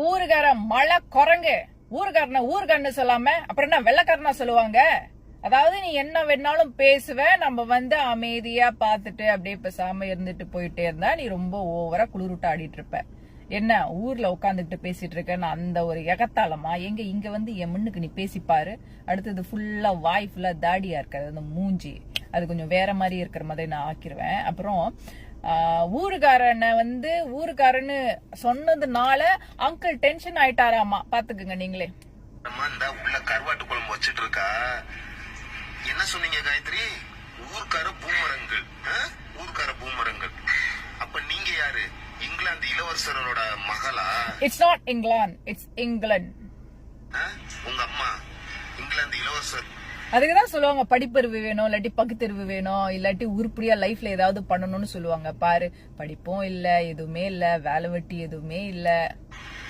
ஊருக்கார மழை குரங்கு. ஊருக்காரன்னு சொல்லாம அப்புறம் என்ன வெள்ளக்காரனா சொல்லுவாங்க? அதாவது நீ என்ன வேணாலும் பேசுவ, நம்ம அமைதியா பாத்துட்டு அப்படியே பேசாம இருந்துட்டு போயிட்டே இருந்தா நீ ரொம்ப ஓவரா குளிருட்டு ஆடிட்டு இருப்ப. என்ன ஊர்ல உட்காந்துட்டு பேசிட்டு இருக்கேன்னு அந்த ஒரு எகத்தாலமா இங்க என் முன்னுக்கு நீ பேசிப்பாரு. அடுத்தது ஃபுல்லா வாய் ஃபுல்லா தாடியா இருக்காது, அந்த மூஞ்சி அது கொஞ்சம் வேற மாதிரி இருக்கிற மாதிரி நான் ஆக்கிருவேன். அப்புறம் ஊருக்காரன்னு சொன்னதுனால அங்கிள் டென்ஷன் ஆயிட்டாராமா. பாத்துக்குங்க நீங்களே. உள்ள கருவாட்டு குழம்பு வச்சிட்டு இருக்கா. என்ன சொன்னீங்க காயத்ரி? ஊர்க்கார பூமரங்கள். அப்ப நீங்க யாரு? இங்கிலாந்து இளவரசரோட மகளா? It's not England, it's England. உங்க அம்மா இங்கிலாந்து இளவரசர். அதுக்குதான் சொல்லுவாங்க படிப்பறிவு வேணும், இல்லாட்டி பகுத்தறிவு வேணும், இல்லாட்டி உருப்படியா லைஃப்ல ஏதாவது பண்ணணும்னு சொல்லுவாங்க. பாரு, படிப்பும் இல்ல, எதுவுமே இல்ல, வேலை வெட்டி எதுவுமே இல்ல.